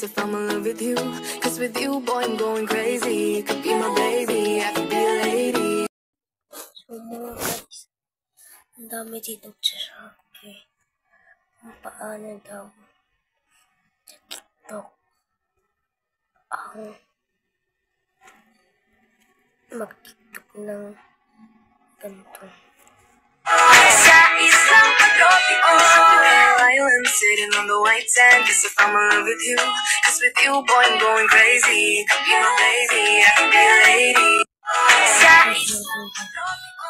Guess if I'm in love with you, cause with you, boy, I'm going crazy. Could be my baby, I could be a lady. So mga guys, ang dami dito nagsasabi kung paano daw sa TikTok ang mag-TikTok ng ganito. Sa isang tropiko, island sitting on the white sand. Guess if I'm in love with you, cause with you, boy, I'm going crazy. Could be my baby, I could be a lady. Sa isang tropiko,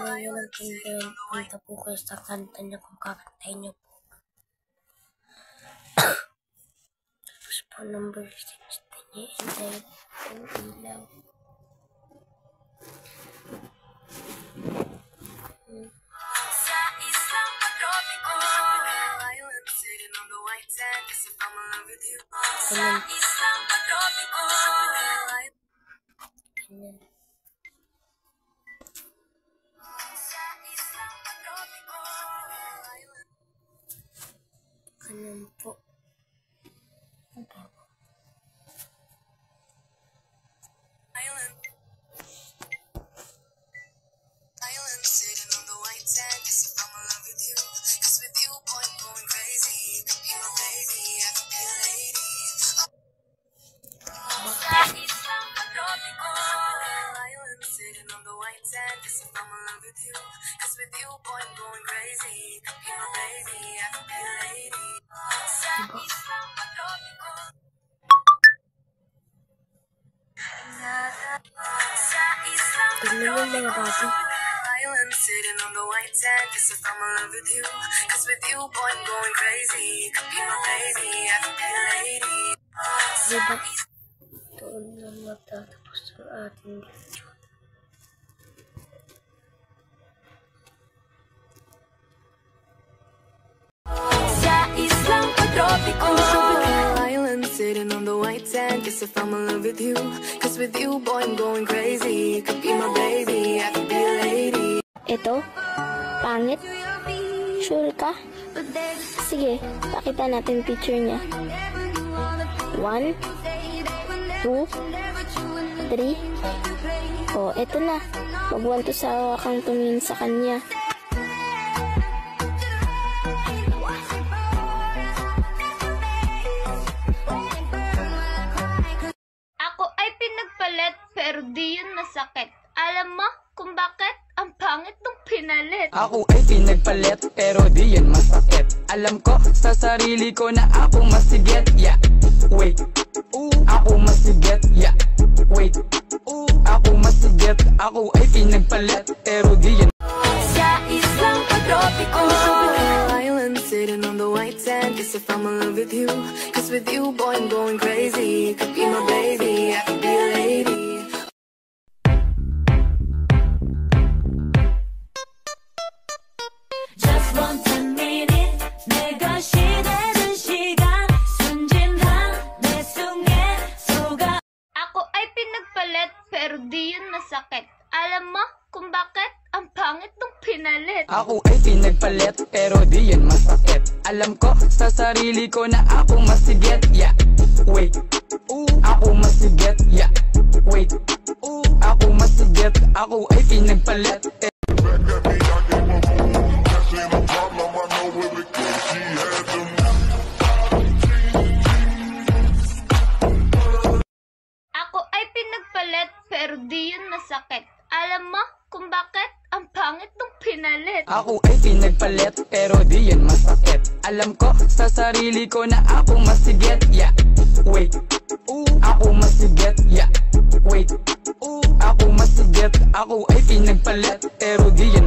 Ngayon natin punta po kayo sa kanta niya kung kakantayin niyo po. Tapos po number 16 niya, and then ang ilaw. sa isang tropiko, island sitting on the white sand. Guess if I'm in love with you. Sa isang tropiko, Ganyan. Ganyan po. Island sitting on the white sand. Guess if I'm in love with you, cause with you, boy, I'm going crazy. Could be my baby, I could be a lady. Sa isang tropiko, island sitting on the white sand. Guess if I'm in love with you, cause with you, boy, I'm going crazy. Could be my baby, I could be a lady. Sa isang tropiko. Sa isang Tignan mo mga bata. island sitting on the white sand. Guess if I'm in love with you, cause with you, boy, I'm going crazy. Could be my baby, I could be a lady. Diba? Doon na matatapos ang ating video. Sa isang tropiko, island sitting on the white sand. Guess if I'm in love with you, cause with you, boy, I'm going crazy. Could be my baby, I could be a lady. Ito? Pangit? Sure ka? Sige, pakita natin picture niya. 1, 2, 3. Oh, eto na. Mag-1 to sa kang tumingin sa kanya. Ako ay pinagpalit pero di yun masakit. Alam mo kung bakit? Ang pangit nung pinalit. Ako ay pinagpalit pero di yan masakit. Alam ko sa sarili ko na ako masigit. Yeah, wait. Ako masigit. Yeah, wait. Ako masigit. Ako ay pinagpalit pero di yan. Sa isang tropiko, island sitting on the white sand. Guess if I'm in love with you, cause with you, boy, I'm going crazy. Could be my baby, I could be a lady. Just want a minute, 내가 시대는 시간, 순진한 내 속에 속아. Ako ay pinagpalit pero di yun masakit. Alam mo kung bakit? Ang pangit nung pinalit. Ako ay pinagpalit pero di yan masakit. Alam ko sa sarili ko na ako masigit. Yeah, wait. Ako masigit. Yeah, wait. Ako masigit. Ako ay pinagpalit. Ako ay pinagpalit pero di yun masakit. Alam mo kung bakit? Ang pangit nung pinalit. Ako ay pinagpalit pero di yan masakit. Alam ko sa sarili ko na ako masigit. Yeah, wait. Ako masigit. Yeah, wait. Ako masigit. Ako ay pinagpalit pero di yan